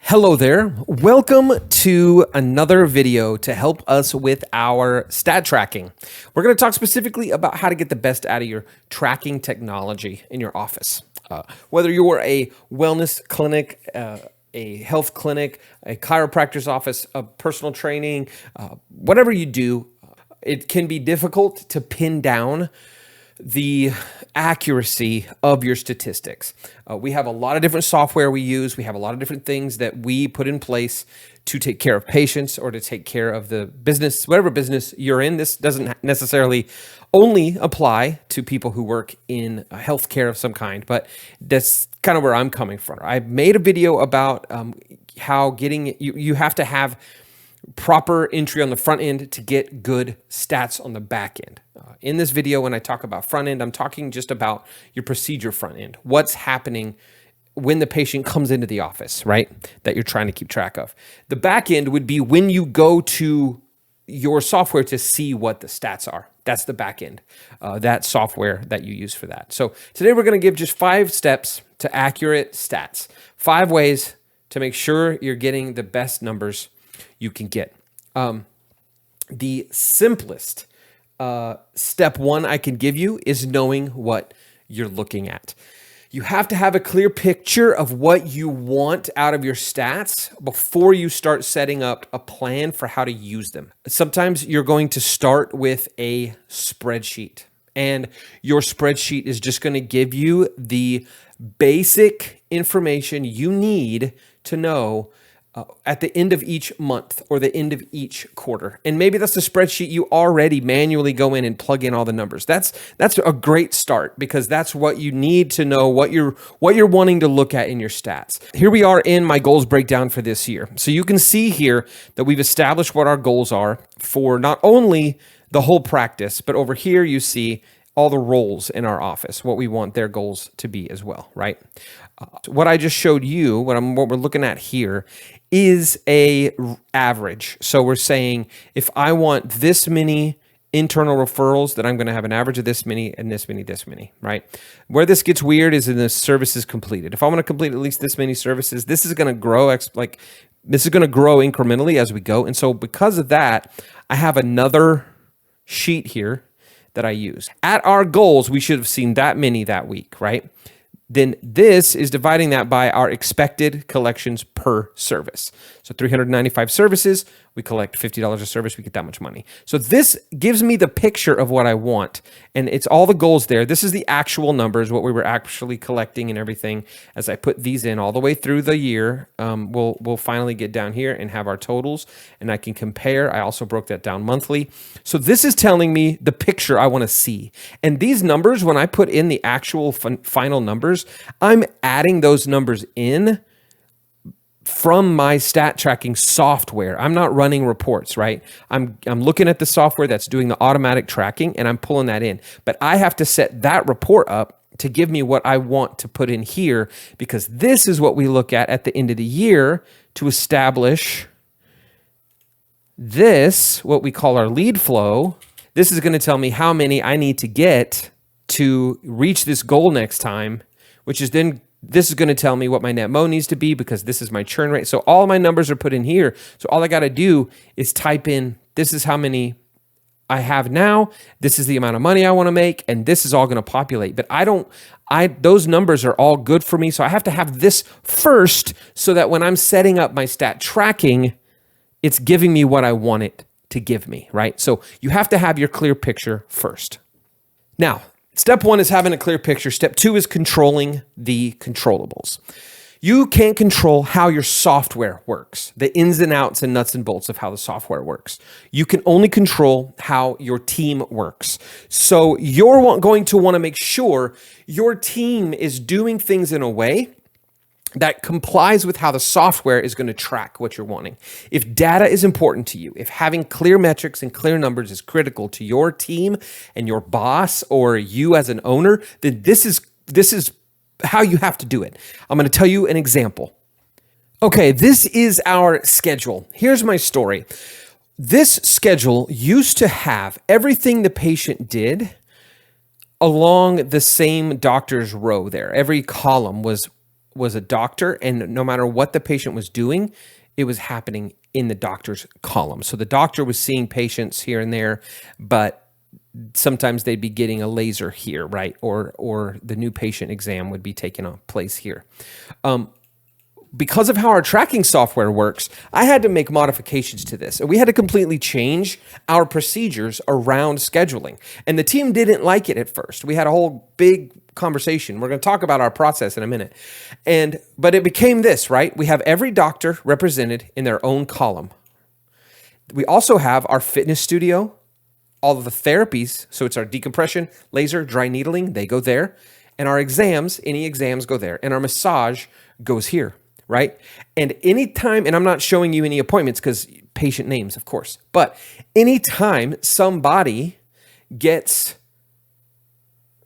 Hello there. Welcome to another video to help us with our stat tracking. We're going to talk specifically about how to get the best out of your tracking technology in your office. Whether you're a wellness clinic, a health clinic, a chiropractor's office, a personal training, whatever you do, it can be difficult to pin down the accuracy of your statistics. We have a lot of different software we use. We have a lot of different things that we put in place to take care of patients or to take care of the business, whatever business you're in. This doesn't necessarily only apply to people who work in healthcare of some kind, but that's kind of where I'm coming from. I made a video about how you have to have proper entry on the front end to get good stats on the back end. In this video, when I talk about front end, I'm talking just about your procedure front end. What's happening when the patient comes into the office, right? That you're trying to keep track of. The back end would be when you go to your software to see what the stats are. That's the back end, that software that you use for that. So today we're going to give just 5 steps to accurate stats. 5 ways to make sure you're getting the best numbers you can get. The simplest step 1 I can give you is knowing what you're looking at. You have to have a clear picture of what you want out of your stats before you start setting up a plan for how to use them. Sometimes you're going to start with a spreadsheet, and your spreadsheet is just going to give you the basic information you need to know at the end of each month or the end of each quarter. And maybe that's the spreadsheet you already manually go in and plug in all the numbers. That's a great start, because that's what you need to know, what you're wanting to look at in your stats. Here we are in my goals breakdown for this year. So you can see here that we've established what our goals are for not only the whole practice, but over here you see all the roles in our office, what we want their goals to be as well, right? What I just showed you, what we're looking at here, is a average. So we're saying if I want this many internal referrals, then I'm going to have an average of this many and this many, right? Where this gets weird is in the services completed. If I want to complete at least this many services, this is going to grow incrementally as we go. And so because of that, I have another sheet here that I use. At our goals, we should have seen that many that week, right? Then this is dividing that by our expected collections per service. So 395 services, we collect $50 a service, we get that much money. So this gives me the picture of what I want, and it's all the goals there. This is the actual numbers, what we were actually collecting and everything. As I put these in all the way through the year, we'll finally get down here and have our totals, and I can compare. I also broke that down monthly. So this is telling me the picture I want to see. And these numbers, when I put in the actual final numbers, I'm adding those numbers in from my stat tracking software. I'm not running reports, right? I'm looking at the software that's doing the automatic tracking, and I'm pulling that in. But I have to set that report up to give me what I want to put in here, because this is what we look at the end of the year to establish this, what we call our lead flow. This is going to tell me how many I need to get to reach this goal next time, which is then this is going to tell me what my net mo needs to be, because this is my churn rate. So all my numbers are put in here. So all I got to do is type in, this is how many I have now. This is the amount of money I want to make. And this is all going to populate. But those numbers are all good for me. So I have to have this first, so that when I'm setting up my stat tracking, it's giving me what I want it to give me, right? So you have to have your clear picture first. Now, step 1 is having a clear picture. Step 2 is controlling the controllables. You can't control how your software works, the ins and outs and nuts and bolts of how the software works. You can only control how your team works. So you're going to want to make sure your team is doing things in a way that complies with how the software is going to track what you're wanting. If data is important to you, if having clear metrics and clear numbers is critical to your team and your boss or you as an owner, then this is how you have to do it. I'm going to tell you an example. Okay, this is our schedule. Here's my story. This schedule used to have everything the patient did along the same doctor's row there. Every column was was a doctor, and no matter what the patient was doing, it was happening in the doctor's column. So the doctor was seeing patients here and there, but sometimes they'd be getting a laser here, right? Or the new patient exam would be taking place here. Because of how our tracking software works, I had to make modifications to this. We had to completely change our procedures around scheduling. And the team didn't like it at first. We had a whole big conversation. We're going to talk about our process in a minute. But it became this, right? We have every doctor represented in their own column. We also have our fitness studio, all of the therapies. So it's our decompression, laser, dry needling, they go there. And our exams, any exams go there. And our massage goes here. Right? And anytime, and I'm not showing you any appointments because patient names, of course, but anytime somebody gets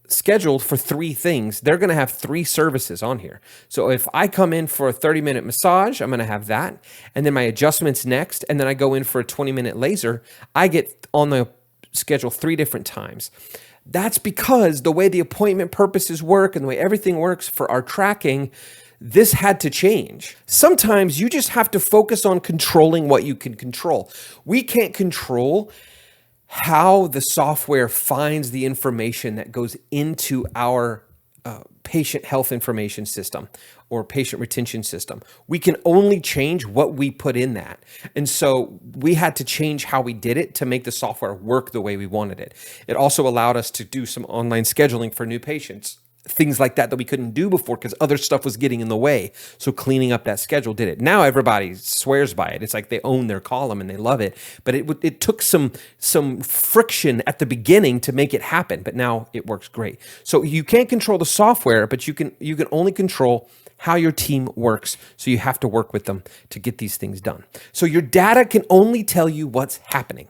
scheduled for 3 things, they're going to have 3 services on here. So if I come in for a 30-minute massage, I'm going to have that. And then my adjustments next. And then I go in for a 20-minute laser. I get on the schedule 3 different times. That's because the way the appointment purposes work and the way everything works for our tracking, this had to change. Sometimes you just have to focus on controlling what you can control. We can't control how the software finds the information that goes into our patient health information system or patient retention system. We can only change what we put in that. And so we had to change how we did it to make the software work the way we wanted it. It also allowed us to do some online scheduling for new patients. Things like that we couldn't do before because other stuff was getting in the way. So cleaning up that schedule did it. Now everybody swears by it. It's like they own their column and they love it. But it took some friction at the beginning to make it happen. But now it works great. So you can't control the software, but you can only control how your team works. So you have to work with them to get these things done. So your data can only tell you what's happening.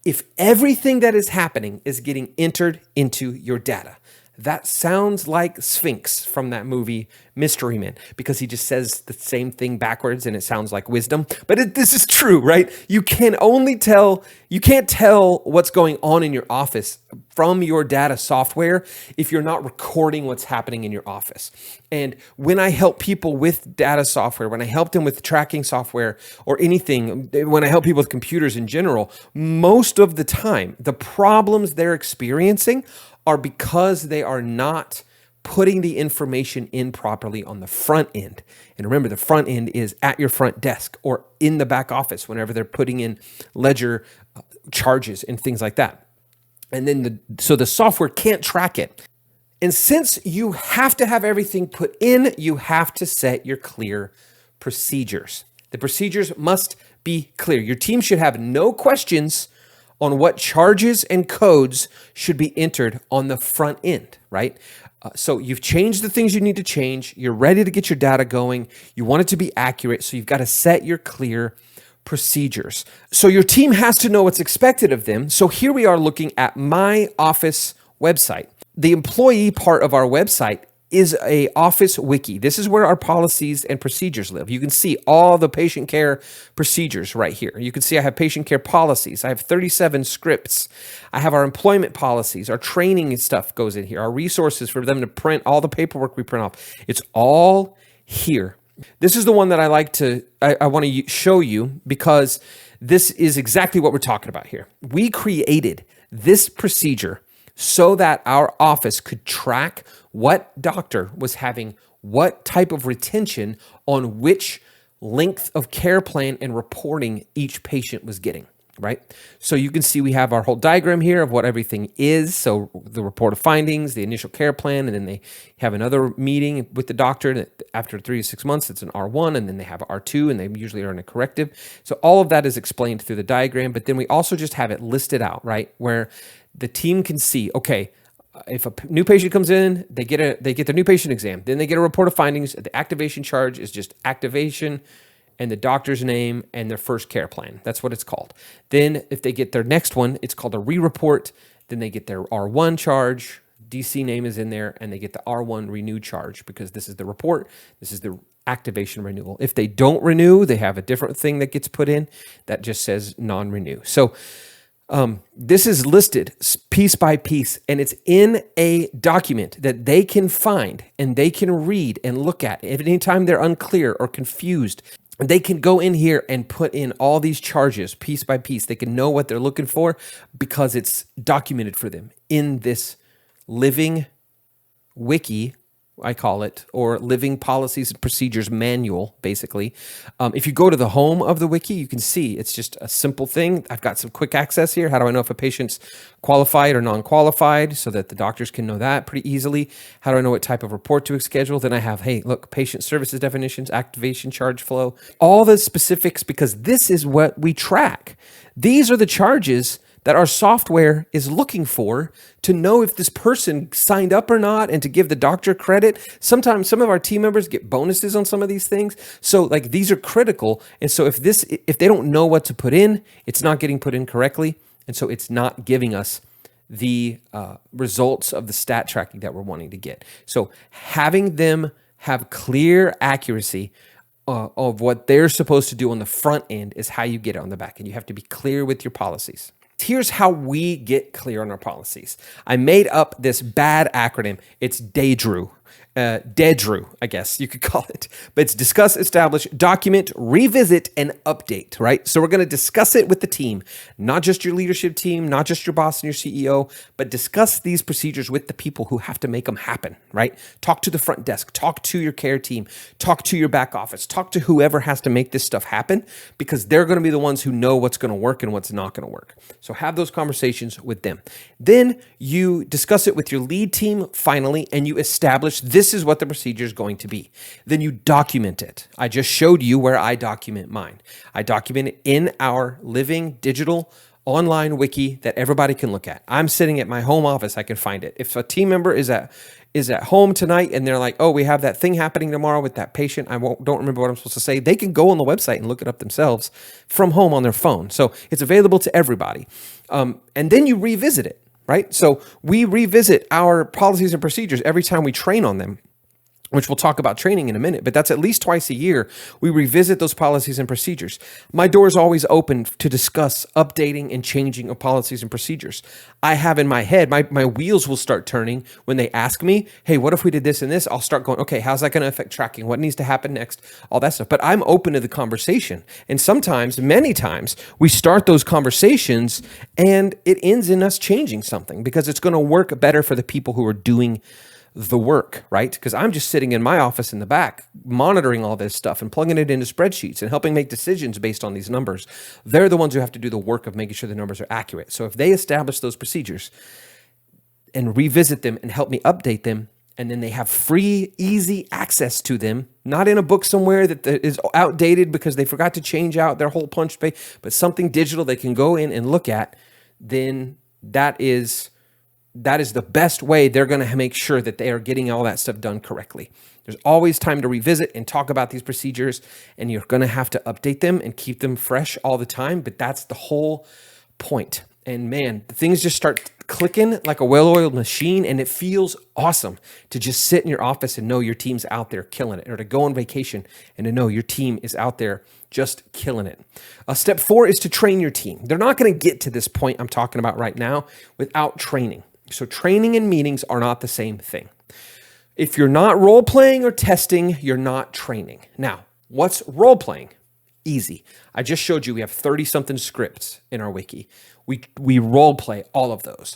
If everything that is happening is getting entered into your data. That sounds like Sphinx from that movie Mystery Man, because he just says the same thing backwards and it sounds like wisdom. But this is true, right? You can't tell what's going on in your office from your data software if you're not recording what's happening in your office. And when I help people with data software, when I help them with tracking software or anything, when I help people with computers in general, most of the time, the problems they're experiencing are because they are not putting the information in properly on the front end. And remember, the front end is at your front desk or in the back office whenever they're putting in ledger charges and things like that. And then so the software can't track it. And since you have to have everything put in, you have to set your clear procedures. The procedures must be clear. Your team should have no questions on what charges and codes should be entered on the front end, right? So you've changed the things you need to change. You're ready to get your data going. You want it to be accurate. So you've got to set your clear procedures. So your team has to know what's expected of them. So here we are looking at my office website. The employee part of our website is a office wiki. This is where our policies and procedures live. You can see all the patient care procedures right here. You can see I have patient care policies. I have 37 scripts. I have our employment policies. Our training and stuff goes in here. Our resources for them to print, all the paperwork we print off. It's all here. This is the one that I want to show you because this is exactly what we're talking about here. We created this procedure so that our office could track what doctor was having what type of retention on which length of care plan and reporting each patient was getting, right? So you can see we have our whole diagram here of what everything is. So the report of findings, the initial care plan, and then they have another meeting with the doctor after 3 to 6 months. It's an R1, and then they have R2, and they usually are in a corrective. So all of that is explained through the diagram, but then we also just have it listed out, right? Where the team can see, okay, if a new patient comes in, they get their new patient exam. Then they get a report of findings. The activation charge is just activation and the doctor's name and their first care plan. That's what it's called. Then if they get their next one, it's called a re-report. Then they get their R1 charge. DC name is in there, and they get the R1 renew charge because this is the report. This is the activation renewal. If they don't renew, they have a different thing that gets put in that just says non-renew. So This is listed piece by piece, and it's in a document that they can find and they can read and look at. If anytime they're unclear or confused, they can go in here and put in all these charges piece by piece. They can know what they're looking for because it's documented for them in this living wiki, I call it, or living policies and procedures manual, basically. If you go to the home of the wiki, you can see it's just a simple thing. I've got some quick access here. How do I know if a patient's qualified or non-qualified so that the doctors can know that pretty easily? How do I know what type of report to schedule? Then I have, hey, look, patient services definitions, activation, charge flow, all the specifics, because this is what we track. These are the charges that our software is looking for to know if this person signed up or not, and to give the doctor credit. Sometimes some of our team members get bonuses on some of these things. So like these are critical. And so if they don't know what to put in, it's not getting put in correctly. And so it's not giving us the results of the stat tracking that we're wanting to get. So having them have clear accuracy of what they're supposed to do on the front end is how you get it on the back end. You have to be clear with your policies. Here's how we get clear on our policies. I made up this bad acronym. It's DEDRU. DEDRU, I guess you could call it. But it's discuss, establish, document, revisit, and update, right? So we're going to discuss it with the team, not just your leadership team, not just your boss and your CEO, but discuss these procedures with the people who have to make them happen, right? Talk to the front desk, talk to your care team, talk to your back office, talk to whoever has to make this stuff happen, because they're going to be the ones who know what's going to work and what's not going to work. So have those conversations with them. Then you discuss it with your lead team finally, and you establish this is what the procedure is going to be. Then you document it. I just showed you where I document mine. I document it in our living digital online wiki that everybody can look at. I'm sitting at my home office. I can find it. If a team member is at home tonight and they're like, oh, we have that thing happening tomorrow with that patient, don't remember what I'm supposed to say, they can go on the website and look it up themselves from home on their phone. So it's available to everybody. And then you revisit it, right? So we revisit our policies and procedures every time we train on them, which we'll talk about training in a minute, but that's at least twice a year. We revisit those policies and procedures. My door is always open to discuss updating and changing of policies and procedures. I have in my head, my wheels will start turning when they ask me, hey, what if we did this and this? I'll start going, okay, how's that going to affect tracking? What needs to happen next? All that stuff. But I'm open to the conversation. And sometimes, many times, we start those conversations and it ends in us changing something because it's going to work better for the people who are doing the work, right? Because I'm just sitting in my office in the back, monitoring all this stuff and plugging it into spreadsheets and helping make decisions based on these numbers. They're the ones who have to do the work of making sure the numbers are accurate. So if they establish those procedures and revisit them and help me update them, and then they have free, easy access to them, not in a book somewhere that is outdated because they forgot to change out their whole punch page, but something digital they can go in and look at, then that is the best way they're going to make sure that they are getting all that stuff done correctly. There's always time to revisit and talk about these procedures, and you're going to have to update them and keep them fresh all the time, but that's the whole point. And man, things just start clicking like a well-oiled machine, and it feels awesome to just sit in your office and know your team's out there killing it, or to go on vacation and to know your team is out there just killing it. Step 4 is to train your team. They're not going to get to this point I'm talking about right now without training. So training and meetings are not the same thing. If you're not role-playing or testing, you're not training. Now, what's role-playing? Easy. I just showed you we have 30-something scripts in our wiki. We role-play all of those.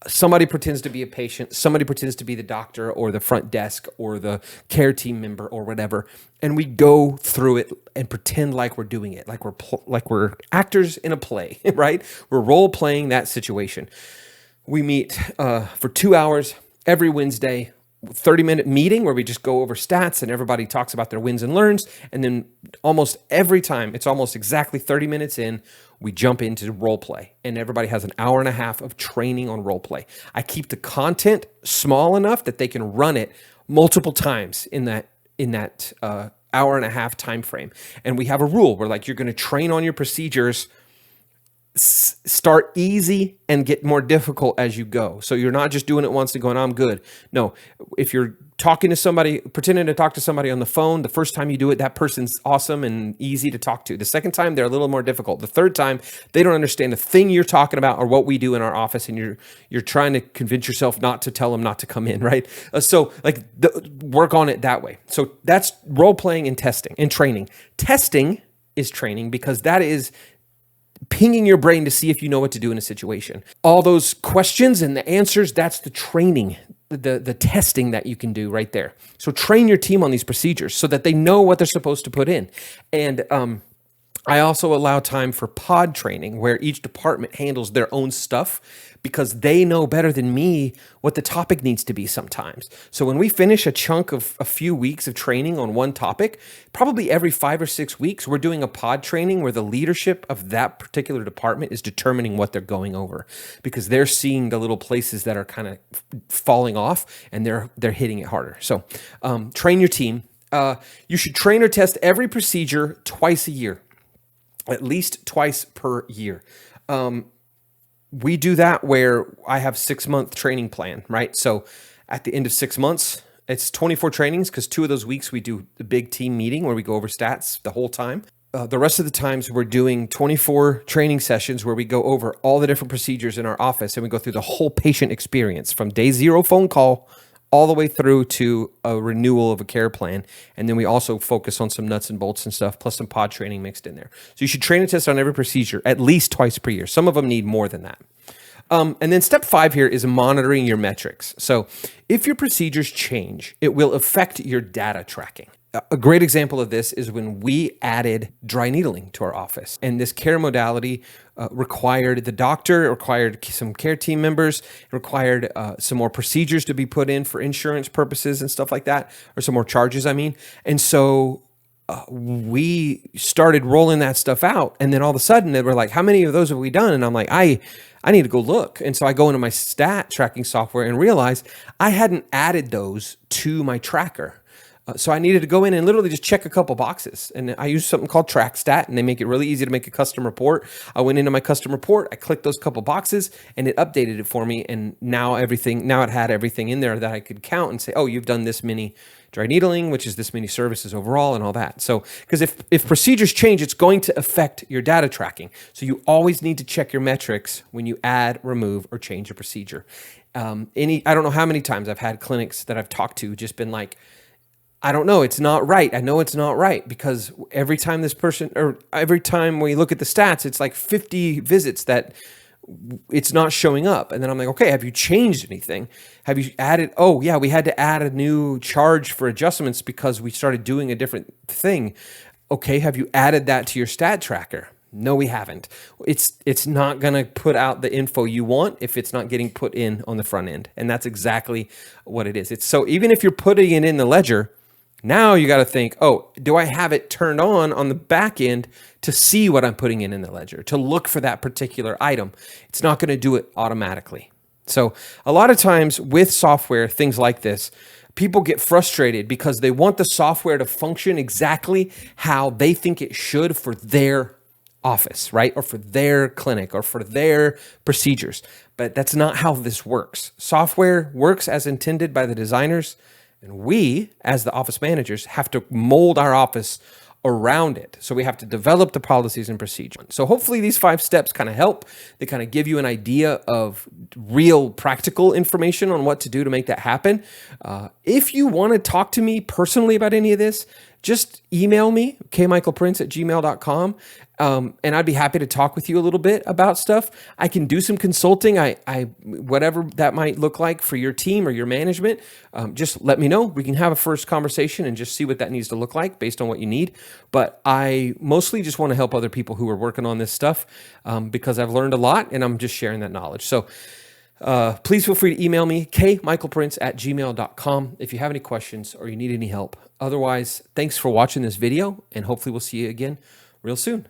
Somebody pretends to be a patient. Somebody pretends to be the doctor or the front desk or the care team member or whatever. And we go through it and pretend like we're doing it, like we're actors in a play, right? We're role-playing that situation. We meet for 2 hours every Wednesday, 30-minute meeting where we just go over stats and everybody talks about their wins and learns. And then almost every time, it's almost exactly 30 minutes in, we jump into role play, and everybody has an hour and a half of training on role play. I keep the content small enough that they can run it multiple times in that hour and a half time frame. And we have a rule where, like, you're going to train on your procedures start easy and get more difficult as you go. So you're not just doing it once and going, I'm good. No, if you're talking to somebody, pretending to talk to somebody on the phone, the first time you do it, that person's awesome and easy to talk to. The second time, they're a little more difficult. The third time, they don't understand the thing you're talking about or what we do in our office, and you're trying to convince yourself not to tell them not to come in, right? So like work on it that way. So that's role playing and testing and training. Testing is training because that is pinging your brain to see if you know what to do in a situation. All those questions and the answers, that's the training, the testing that you can do right there. So train your team on these procedures so that they know what they're supposed to put in. And I also allow time for pod training where each department handles their own stuff because they know better than me what the topic needs to be sometimes. So when we finish a chunk of a few weeks of training on one topic, probably every 5 or 6 weeks, we're doing a pod training where the leadership of that particular department is determining what they're going over because they're seeing the little places that are kind of falling off and they're hitting it harder. So train your team. You should train or test every procedure twice a year. At least twice per year. We do that where I have 6-month training plan, right? So at the end of 6 months, it's 24 trainings because 2 of those weeks we do the big team meeting where we go over stats the whole time. The rest of the times we're doing 24 training sessions where we go over all the different procedures in our office and we go through the whole patient experience from day 0 phone call all the way through to a renewal of a care plan. And then we also focus on some nuts and bolts and stuff, plus some pod training mixed in there. So you should train and test on every procedure at least twice per year. Some of them need more than that. And then step 5 here is monitoring your metrics. So if your procedures change, it will affect your data tracking. A great example of this is when we added dry needling to our office. And this care modality required the doctor, it required some care team members, it required some more procedures to be put in for insurance purposes and stuff like that, or some more charges, I mean. And so we started rolling that stuff out. And then all of a sudden they were like, how many of those have we done? And I'm like, I need to go look. And so I go into my stat tracking software and realize I hadn't added those to my tracker. So I needed to go in and literally just check a couple boxes. And I use something called TrackStat, and they make it really easy to make a custom report. I went into my custom report, I clicked those couple boxes, and it updated it for me. And now it had everything in there that I could count and say, oh, you've done this many dry needling, which is this many services overall and all that. So, because if procedures change, it's going to affect your data tracking. So you always need to check your metrics when you add, remove, or change a procedure. I don't know how many times I've had clinics that I've talked to just been like, I don't know, it's not right. I know it's not right because every time every time we look at the stats, it's like 50 visits that it's not showing up. And then I'm like, okay, have you changed anything? Have you added, oh yeah, we had to add a new charge for adjustments because we started doing a different thing. Okay, have you added that to your stat tracker? No, we haven't. It's not going to put out the info you want if it's not getting put in on the front end. And that's exactly what it is. So even if you're putting it in the ledger, now you got to think, oh, do I have it turned on the back end to see what I'm putting in the ledger, to look for that particular item? It's not going to do it automatically. So a lot of times with software, things like this, people get frustrated because they want the software to function exactly how they think it should for their office, right? Or for their clinic or for their procedures. But that's not how this works. Software works as intended by the designers. And we, as the office managers, have to mold our office around it. So we have to develop the policies and procedures. So hopefully these 5 steps kind of help. They kind of give you an idea of real practical information on what to do to make that happen. If you want to talk to me personally about any of this, just email me, kmichaelprince@gmail.com. And I'd be happy to talk with you a little bit about stuff. I can do some consulting. Whatever that might look like for your team or your management, just let me know. We can have a first conversation and just see what that needs to look like based on what you need. But I mostly just want to help other people who are working on this stuff because I've learned a lot and I'm just sharing that knowledge. So please feel free to email me, kmichaelprince@gmail.com if you have any questions or you need any help. Otherwise, thanks for watching this video and hopefully we'll see you again real soon.